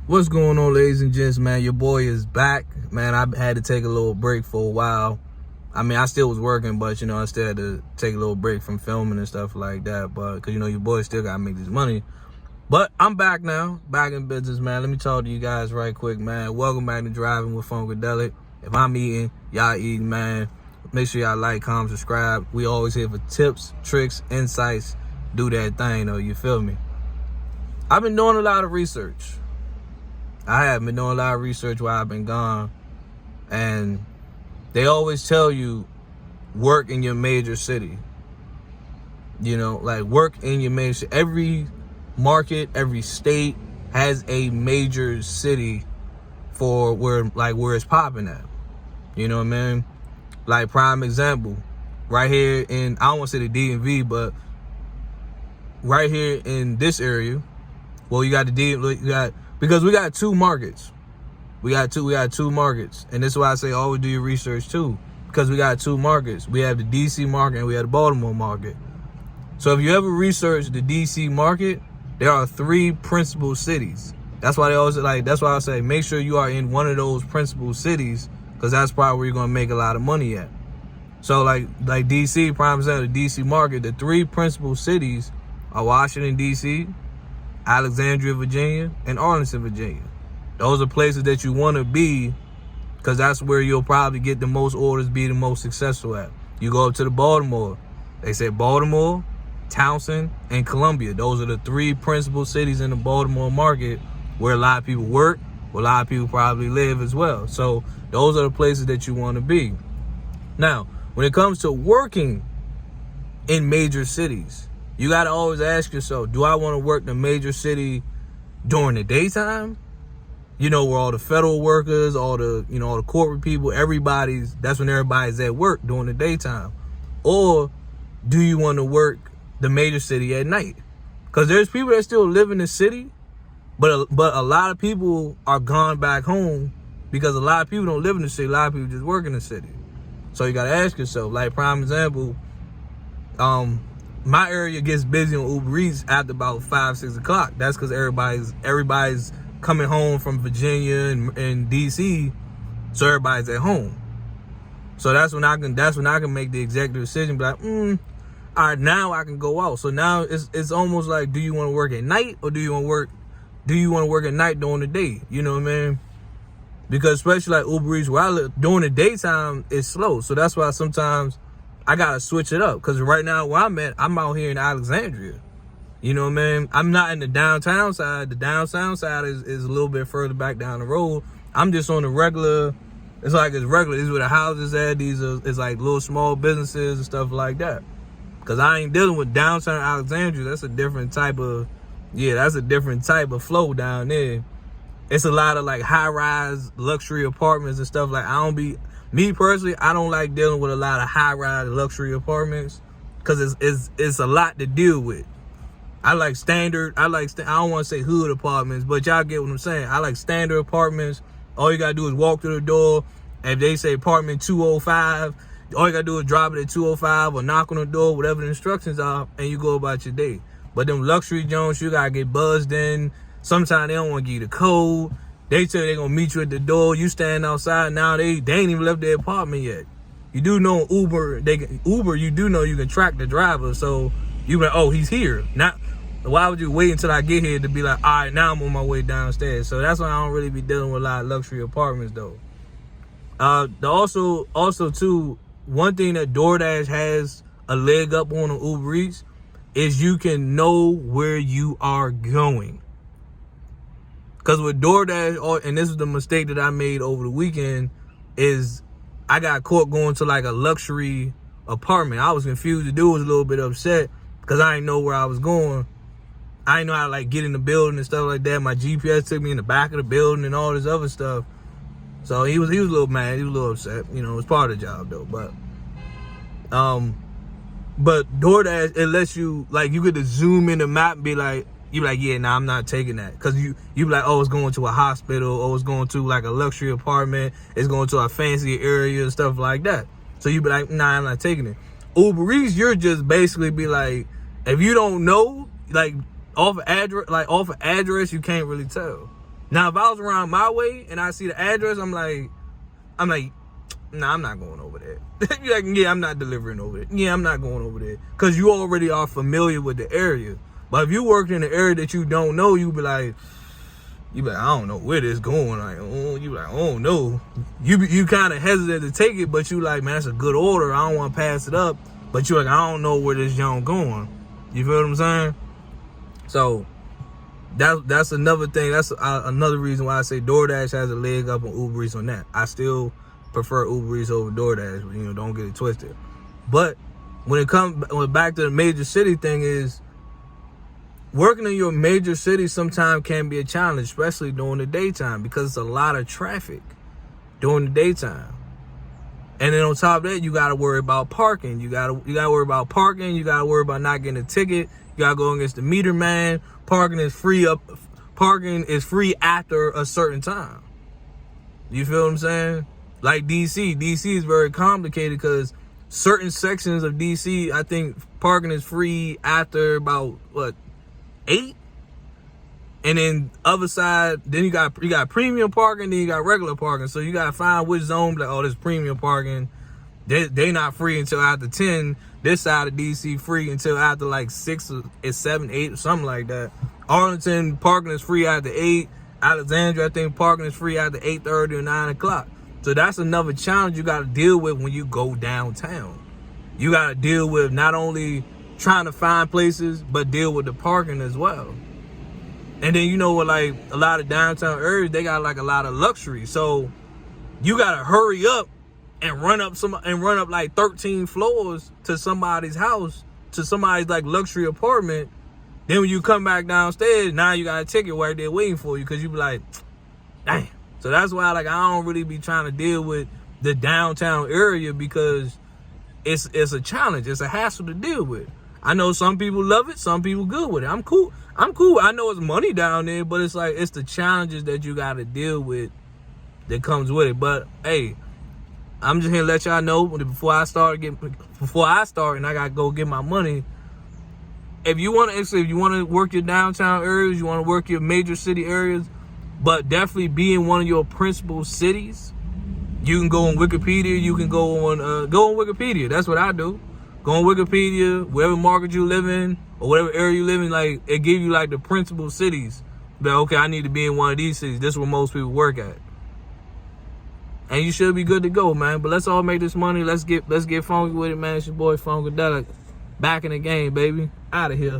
What's going on, ladies and gents, man? Your boy is back. Man, I had to take a little break for a while. I mean, I still was working, but, I still had to take a little break from filming and stuff like that. But, because, your boy still got to make this money. But I'm back now, back in business, man. Let me talk to you guys right quick, man. Welcome back to Driving with Funkadelic. If I'm eating, y'all eating, man. Make sure y'all like, comment, subscribe. We always here for tips, tricks, insights. Do that thing, though. You feel me? I've been doing a lot of research. I have been doing a lot of research while I've been gone. And they always tell you, work in your major city. Work in your major city. Every market, every state has a major city for where it's popping at. You know what I mean? Like, prime example, right here in, I don't want to say the DMV, but right here in this area, well, you got the DMV, because we got two markets. We got two markets. And this is why I say always do your research too. Because we got two markets. We have the DC market and we have the Baltimore market. So if you ever research the DC market, there are three principal cities. That's why that's why I say make sure you are in one of those principal cities, because that's probably where you're gonna make a lot of money at. So like DC, prime example, the DC market, the three principal cities are Washington, DC, Alexandria, Virginia, and Arlington, Virginia. Those are places that you want to be, because that's where you'll probably get the most orders, be the most successful at. You go up to the Baltimore. They say Baltimore, Townsend, and Columbia. Those are the three principal cities in the Baltimore market where a lot of people work, where a lot of people probably live as well. So those are the places that you want to be. Now, when it comes to working in major cities, you got to always ask yourself, do I want to work in a major city during the daytime? Where all the federal workers, all the corporate people, that's when everybody's at work during the daytime. Or do you want to work the major city at night? Because there's people that still live in the city, but a lot of people are gone back home, because a lot of people don't live in the city. A lot of people just work in the city. So you got to ask yourself, like, prime example, my area gets busy on Uber Eats after about 5, 6 o'clock. That's because everybody's coming home from Virginia and DC, so everybody's at home. So that's when I can make the executive decision, be like, all right, now I can go out. So now it's almost like, do you want to work at night, or do you want to work at night during the day? You know what I mean? Because especially like Uber Eats, where I live, during the daytime it's slow. So that's why sometimes I gotta switch it up, because right now where I'm at, I'm out here in Alexandria. You know what I mean? I'm not in the downtown side. The downtown side is a little bit further back down the road. I'm just on the regular. It's regular. These are where the houses at. It's like little small businesses and stuff like that. Because I ain't dealing with downtown Alexandria. That's a different type of flow down there. It's a lot of like high-rise luxury apartments and stuff. Me personally, I don't like dealing with a lot of high-rise luxury apartments, because it's a lot to deal with. I like standard. I don't want to say hood apartments, but y'all get what I'm saying. I like standard apartments. All you gotta do is walk through the door. If they say apartment 205, all you gotta do is drop it at 205 or knock on the door, whatever the instructions are, and you go about your day. But them luxury joints, you gotta get buzzed in. Sometimes they don't want to give you the code. They tell you they're gonna meet you at the door. You stand outside. Now they ain't even left their apartment yet. You do know Uber, you do know you can track the driver. So you be like, oh, he's here. Why would you wait until I get here to be like, all right, now I'm on my way downstairs? So that's why I don't really be dealing with a lot of luxury apartments though. Also too, one thing that DoorDash has a leg up on Uber Eats is you can know where you are going. Because with DoorDash, and this is the mistake that I made over the weekend, is I got caught going to like a luxury apartment. I was confused. The dude was a little bit upset because I didn't know where I was going. I didn't know how to get in the building and stuff like that. My GPS took me in the back of the building and all this other stuff. So he was a little mad. He was a little upset. It was part of the job though. But DoorDash, it lets you, you get to zoom in the map and be like, you be like, yeah, nah, I'm not taking that. Because you be like, oh, it's going to a hospital, or it's going to like a luxury apartment, it's going to a fancy area and stuff like that. So you be like, nah, I'm not taking it. Uber Eats, you're just basically be like, if you don't know, off of address, you can't really tell. Now, if I was around my way and I see the address, I'm like, nah, I'm not going over there. You're like, yeah, I'm not delivering over there. Yeah, I'm not going over there. Because you already are familiar with the area. But if you work in an area that you don't know, you be like, I don't know where this going. Like, oh no. You kind of hesitant to take it, but you like, man, that's a good order. I don't want to pass it up. But you like, I don't know where this young going. You feel what I'm saying? So that's another thing. That's another reason why I say DoorDash has a leg up on Uber Eats on that. I still prefer Uber Eats over DoorDash. Don't get it twisted. But when it comes back to the major city thing, is working in your major city sometimes can be a challenge, especially during the daytime, because it's a lot of traffic during the daytime. And then on top of that, you got to worry about parking. You got to worry about parking. You got to worry about not getting a ticket. You got to go against the meter man. Parking is free after a certain time. You feel what I'm saying? Like DC is very complicated because certain sections of DC, I think parking is free after about 8. And then other side, then you got premium parking, then you got regular parking. So you gotta find which zone, like, oh, this premium parking, they not free until after 10. This side of DC free until after like 6 or 7, 8, or something like that. Arlington parking is free after 8. Alexandria, I think parking is free after 8:30 or 9 o'clock. So that's another challenge you gotta deal with when you go downtown. You gotta deal with not only trying to find places, but deal with the parking as well. And then like a lot of downtown areas, they got like a lot of luxury. So you gotta hurry up and run up like 13 floors to somebody's house, to somebody's like luxury apartment. Then when you come back downstairs, now you got a ticket right there waiting for you, because you be like, dang. So that's why like I don't really be trying to deal with the downtown area, because it's a challenge. It's a hassle to deal with. I know some people love it, some people good with it. I'm cool. I know it's money down there, but it's like, it's the challenges that you got to deal with that comes with it. But hey, I'm just here to let y'all know before I start and I got to go get my money. If you want to work your downtown areas, you want to work your major city areas, but definitely be in one of your principal cities, you can go on Wikipedia. You can go on Wikipedia. That's what I do. Go on Wikipedia, wherever market you live in or whatever area you live in, like it give you like the principal cities. But okay, I need to be in one of these cities. This is where most people work at. And you should be good to go, man. But let's all make this money. Let's get funky with it, man. It's your boy Funkadelic. Back in the game, baby. Out of here.